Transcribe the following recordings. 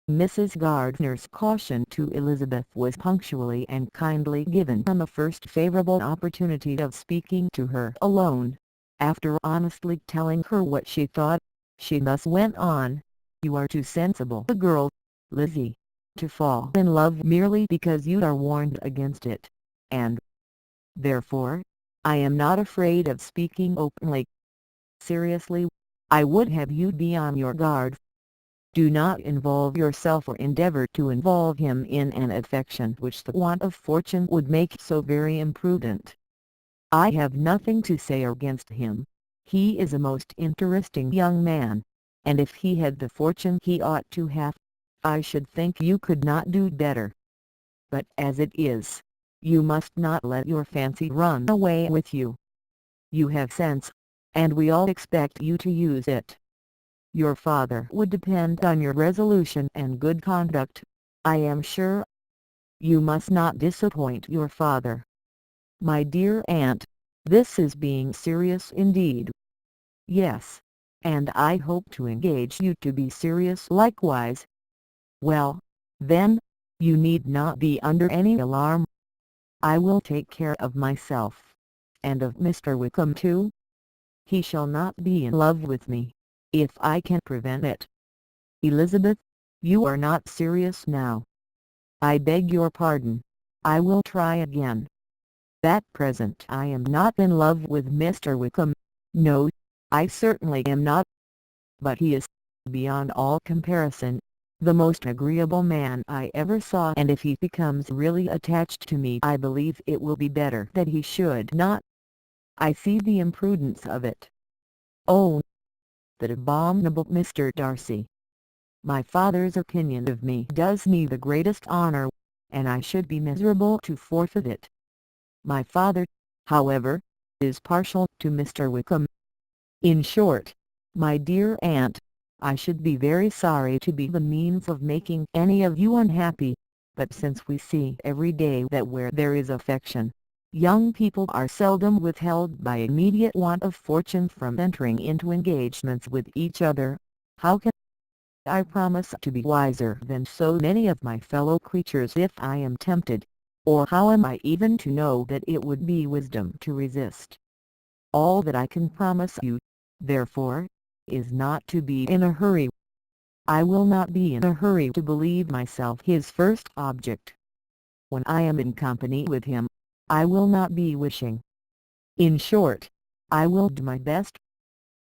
Mrs. Gardner's caution to Elizabeth was punctually and kindly given on the first favourable opportunity of speaking to her alone. After honestly telling her what she thought, she thus went on: "You are too sensible a girl, Lizzie, to fall in love merely because you are warned against it, and, therefore, I am not afraid of speaking openly. Seriously, I would have you be on your guard. Do not involve yourself or endeavour to involve him in an affection which the want of fortune would make so very imprudent. I have nothing to say against him. He is a most interesting young man, and if he had the fortune he ought to have, I should think you could not do better. But as it is, you must not let your fancy run away with you. You have sense, and we all expect you to use it. Your father would depend on your resolution and good conduct, I am sure. You must not disappoint your father. My dear aunt, this is being serious indeed." "Yes, and I hope to engage you to be serious likewise." "Well, then, you need not be under any alarm. I will take care of myself, and of Mr. Wickham too. He shall not be in love with me, if I can prevent it." "Elizabeth, you are not serious now." "I beg your pardon. I will try again. At present I am not in love with Mr. Wickham. No, I certainly am not. But he is, beyond all comparison, the most agreeable man I ever saw, and if he becomes really attached to me I believe it will be better that he should not. I see the imprudence of it. Oh, that abominable Mr. Darcy! My father's opinion of me does me the greatest honour, and I should be miserable to forfeit it. My father, however, is partial to Mr. Wickham. In short, my dear aunt, I should be very sorry to be the means of making any of you unhappy, but since we see every day that where there is affection, young people are seldom withheld by immediate want of fortune from entering into engagements with each other, how can I promise to be wiser than so many of my fellow creatures if I am tempted, or how am I even to know that it would be wisdom to resist? All that I can promise you, therefore, is not to be in a hurry. I will not be in a hurry to believe myself his first object. When I am in company with him, I will not be wishing. In short, I will do my best.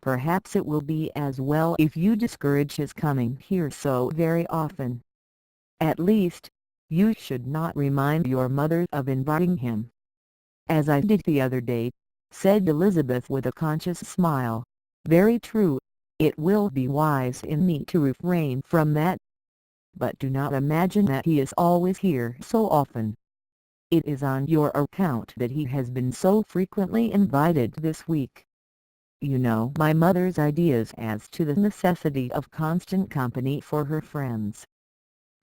Perhaps it will be as well if you discourage his coming here so very often. At least, you should not remind your mother of inviting him." "As I did the other day," said Elizabeth with a conscious smile. "Very true, it will be wise in me to refrain from that. But do not imagine that he is always here so often. It is on your account that he has been so frequently invited this week. You know my mother's ideas as to the necessity of constant company for her friends.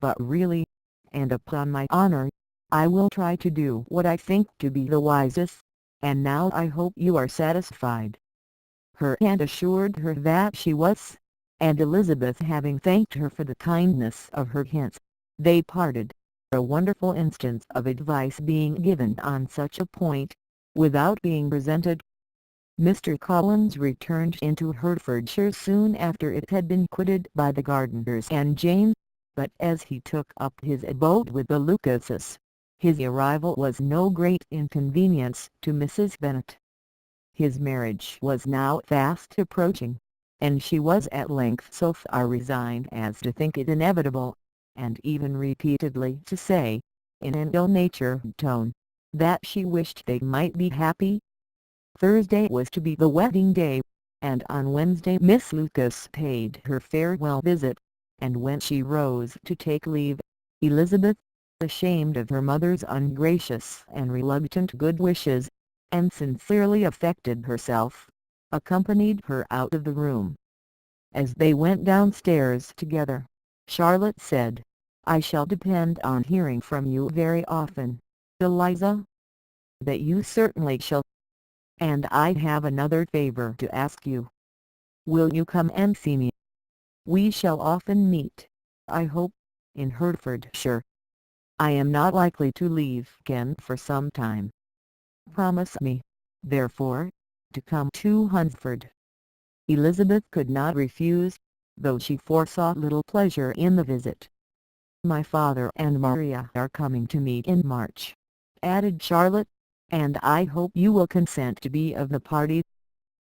But really, and upon my honour, I will try to do what I think to be the wisest, and now I hope you are satisfied." Her aunt assured her that she was, and Elizabeth having thanked her for the kindness of her hints, they parted, a wonderful instance of advice being given on such a point, without being presented. Mr. Collins returned into Hertfordshire soon after it had been quitted by the Gardners and Jane, but as he took up his abode with the Lucases, his arrival was no great inconvenience to Mrs. Bennet. His marriage was now fast approaching, and she was at length so far resigned as to think it inevitable, and even repeatedly to say, in an ill-natured tone, that she wished they might be happy. Thursday was to be the wedding day, and on Wednesday Miss Lucas paid her farewell visit, and when she rose to take leave, Elizabeth, ashamed of her mother's ungracious and reluctant good wishes, and sincerely affected herself, accompanied her out of the room. As they went downstairs together, Charlotte said, "I shall depend on hearing from you very often, Eliza." "That you certainly shall. And I have another favour to ask you. Will you come and see me? We shall often meet. I hope, in Hertfordshire. I am not likely to leave Kent for some time. Promise me, therefore, to come to Hunsford. Elizabeth could not refuse, though she foresaw little pleasure in the visit. My father and Maria are coming to me in March, added Charlotte, and I hope you will consent to be of the party.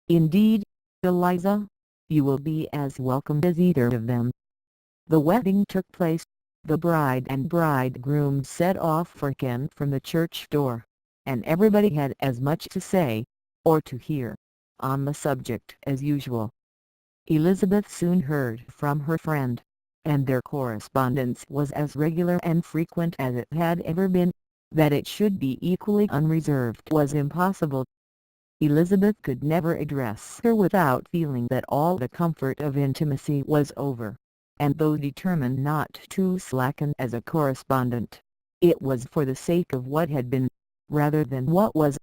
Indeed, Eliza, you will be as welcome as either of them. The wedding took place. The bride and bridegroom set off for Kent from the church door, and everybody had as much to say, or to hear, on the subject as usual. Elizabeth soon heard from her friend, and their correspondence was as regular and frequent as it had ever been. That it should be equally unreserved was impossible. Elizabeth could never address her without feeling that all the comfort of intimacy was over, and though determined not to slacken as a correspondent, it was for the sake of what had been, rather than what was.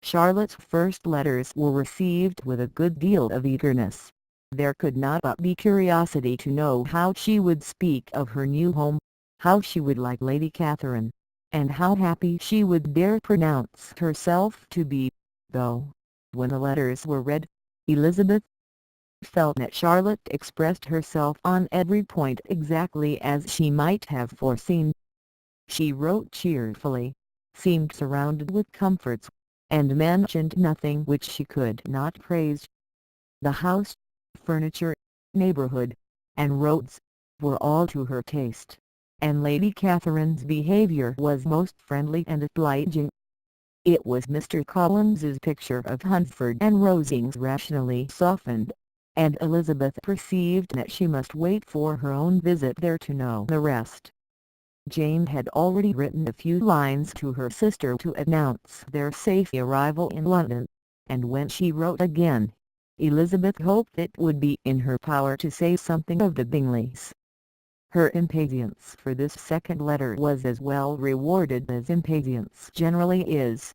Charlotte's first letters were received with a good deal of eagerness. There could not but be curiosity to know how she would speak of her new home, how she would like Lady Catherine, and how happy she would dare pronounce herself to be, though, when the letters were read, Elizabeth felt that Charlotte expressed herself on every point exactly as she might have foreseen. She wrote cheerfully, seemed surrounded with comforts, and mentioned nothing which she could not praise. The house, furniture, neighbourhood, and roads, were all to her taste, and Lady Catherine's behaviour was most friendly and obliging. It was Mr. Collins's picture of Hunsford and Rosings rationally softened, and Elizabeth perceived that she must wait for her own visit there to know the rest. Jane had already written a few lines to her sister to announce their safe arrival in London, and when she wrote again, Elizabeth hoped it would be in her power to say something of the Bingleys. Her impatience for this second letter was as well rewarded as impatience generally is.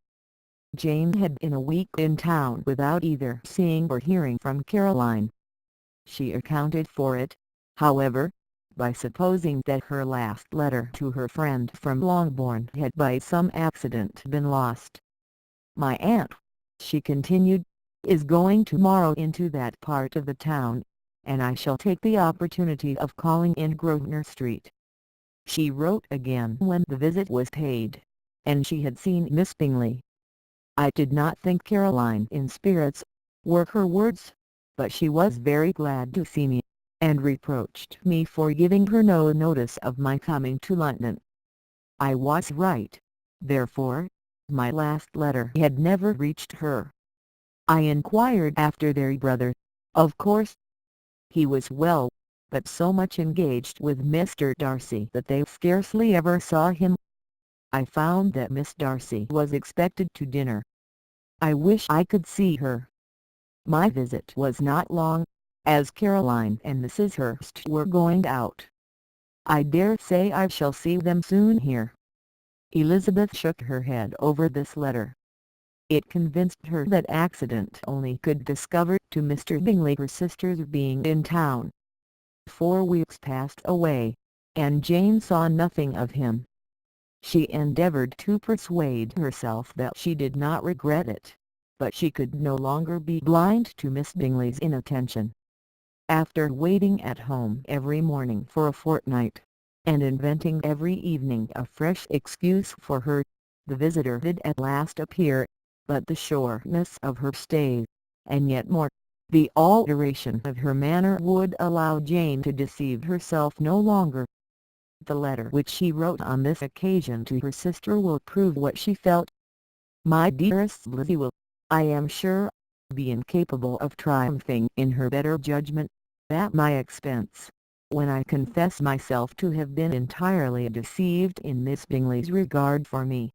Jane had been a week in town without either seeing or hearing from Caroline. She accounted for it, however, by supposing that her last letter to her friend from Longbourn had by some accident been lost. "My aunt," she continued, "is going tomorrow into that part of the town, and I shall take the opportunity of calling in Grosvenor Street." She wrote again when the visit was paid, and she had seen Miss Bingley. "I did not think Caroline in spirits," were her words, "but she was very glad to see me, and reproached me for giving her no notice of my coming to London. I was right, therefore. My last letter had never reached her. I inquired after their brother. Of course, he was well, but so much engaged with Mr. Darcy that they scarcely ever saw him. I found that Miss Darcy was expected to dinner. I wish I could see her." My visit was not long, as Caroline and Mrs. Hurst were going out. "I dare say I shall see them soon here." Elizabeth shook her head over this letter. It convinced her that accident only could discover to Mr. Bingley her sister's being in town. 4 weeks passed away, and Jane saw nothing of him. She endeavoured to persuade herself that she did not regret it, but she could no longer be blind to Miss Bingley's inattention. After waiting at home every morning for a fortnight, and inventing every evening a fresh excuse for her, the visitor did at last appear, but the shortness of her stay, and yet more, the alteration of her manner would allow Jane to deceive herself no longer. The letter which she wrote on this occasion to her sister will prove what she felt. "My dearest Lizzie will, I am sure, be incapable of triumphing in her better judgment, at my expense, when I confess myself to have been entirely deceived in Miss Bingley's regard for me.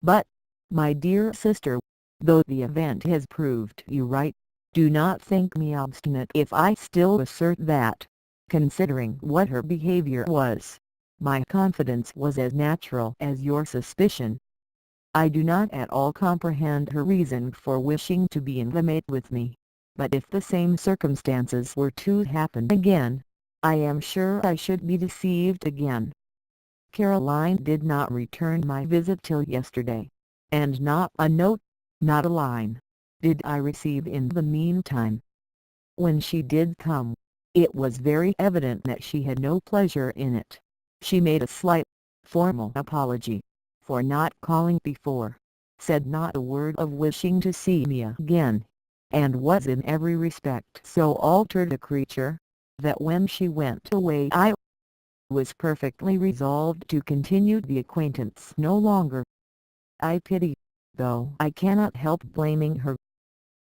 But, my dear sister, though the event has proved you right, do not think me obstinate if I still assert that, considering what her behaviour was, my confidence was as natural as your suspicion. I do not at all comprehend her reason for wishing to be intimate with me, but if the same circumstances were to happen again, I am sure I should be deceived again. Caroline did not return my visit till yesterday, and not a note, not a line, did I receive in the meantime. When she did come, it was very evident that she had no pleasure in it. She made a slight, formal apology for not calling before, said not a word of wishing to see me again, and was in every respect so altered a creature, that when she went away I was perfectly resolved to continue the acquaintance no longer. I pity, though I cannot help blaming her.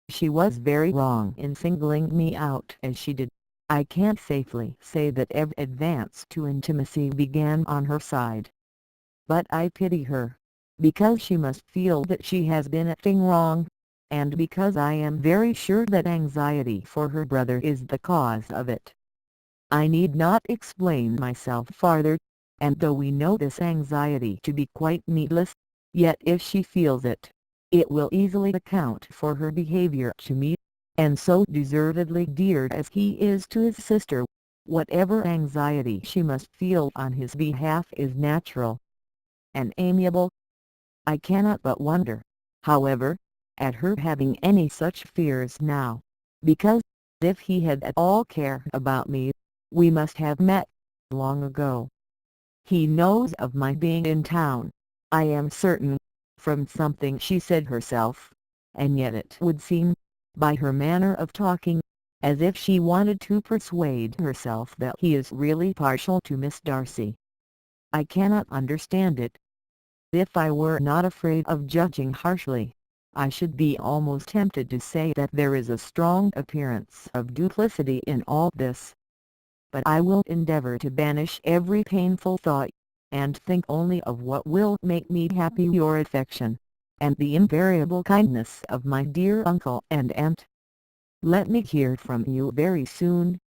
She was very wrong in singling me out as she did. I can't safely say that every advance to intimacy began on her side. But I pity her, because she must feel that she has been acting wrong, and because I am very sure that anxiety for her brother is the cause of it. I need not explain myself farther, and though we know this anxiety to be quite needless, yet if she feels it, it will easily account for her behavior to me, and so deservedly dear as he is to his sister, whatever anxiety she must feel on his behalf is natural and amiable. I cannot but wonder, however, at her having any such fears now, because, if he had at all cared about me, we must have met long ago. He knows of my being in town, I am certain, from something she said herself, and yet it would seem, by her manner of talking, as if she wanted to persuade herself that he is really partial to Miss Darcy. I cannot understand it. If I were not afraid of judging harshly, I should be almost tempted to say that there is a strong appearance of duplicity in all this. But I will endeavor to banish every painful thought, and think only of what will make me happy: your affection, and the invariable kindness of my dear uncle and aunt. Let me hear from you very soon.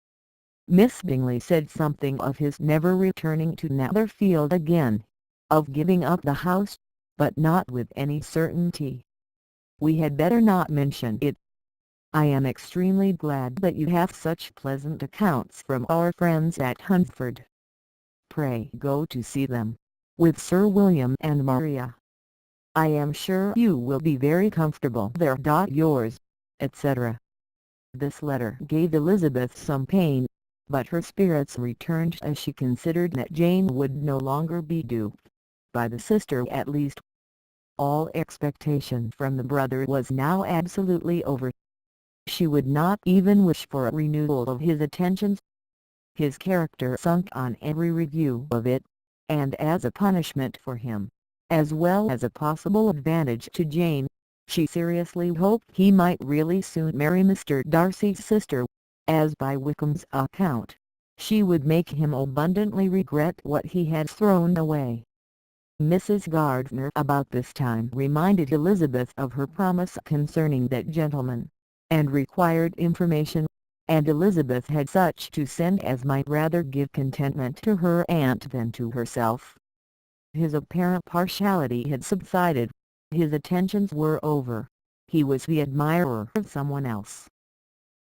Miss Bingley said something of his never returning to Netherfield again, of giving up the house, but not with any certainty. We had better not mention it. I am extremely glad that you have such pleasant accounts from our friends at Hunsford. Pray go to see them, with Sir William and Maria. I am sure you will be very comfortable there. Yours, etc. This letter gave Elizabeth some pain, but her spirits returned as she considered that Jane would no longer be duped, by the sister at least. All expectation from the brother was now absolutely over. She would not even wish for a renewal of his attentions. His character sunk on every review of it, and as a punishment for him, as well as a possible advantage to Jane, she seriously hoped he might really soon marry Mr. Darcy's sister, as by Wickham's account, she would make him abundantly regret what he had thrown away. Mrs. Gardiner about this time reminded Elizabeth of her promise concerning that gentleman, and required information, and Elizabeth had such to send as might rather give contentment to her aunt than to herself. His apparent partiality had subsided, his attentions were over, he was the admirer of someone else.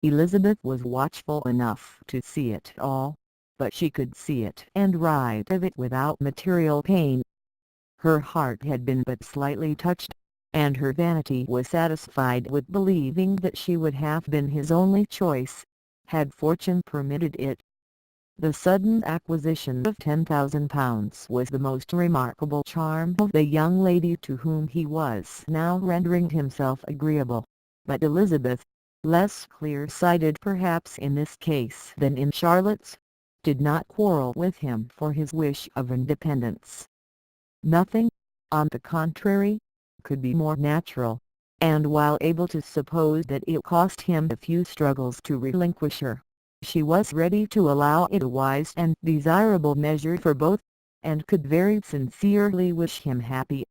Elizabeth was watchful enough to see it all, but she could see it and write of it without material pain. Her heart had been but slightly touched, and her vanity was satisfied with believing that she would have been his only choice, had fortune permitted it. The sudden acquisition of £10,000 was the most remarkable charm of the young lady to whom he was now rendering himself agreeable, but Elizabeth, less clear-sighted perhaps in this case than in Charlotte's, did not quarrel with him for his wish of independence. Nothing, on the contrary, could be more natural, and while able to suppose that it cost him a few struggles to relinquish her, she was ready to allow it a wise and desirable measure for both, and could very sincerely wish him happy.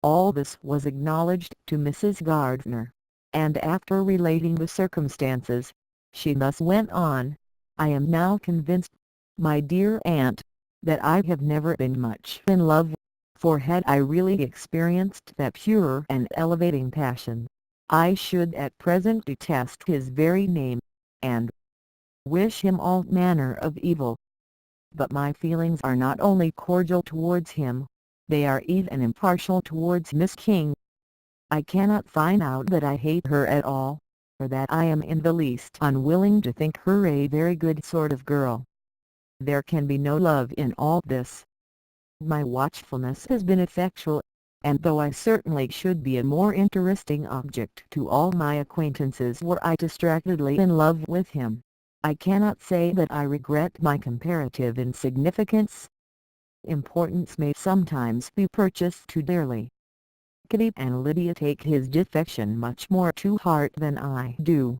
All this was acknowledged to Mrs. Gardiner, and after relating the circumstances, she thus went on: I am now convinced, my dear aunt, that I have never been much in love, for had I really experienced that pure and elevating passion, I should at present detest his very name, and, wish him all manner of evil. But my feelings are not only cordial towards him, they are even impartial towards Miss King. I cannot find out that I hate her at all, or that I am in the least unwilling to think her a very good sort of girl. There can be no love in all this. My watchfulness has been effectual, and though I certainly should be a more interesting object to all my acquaintances were I distractedly in love with him, I cannot say that I regret my comparative insignificance. Importance may sometimes be purchased too dearly. Kitty and Lydia take his defection much more to heart than I do.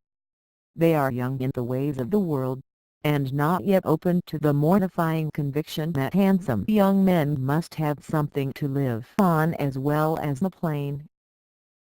They are young in the ways of the world, and not yet open to the mortifying conviction that handsome young men must have something to live on as well as the plain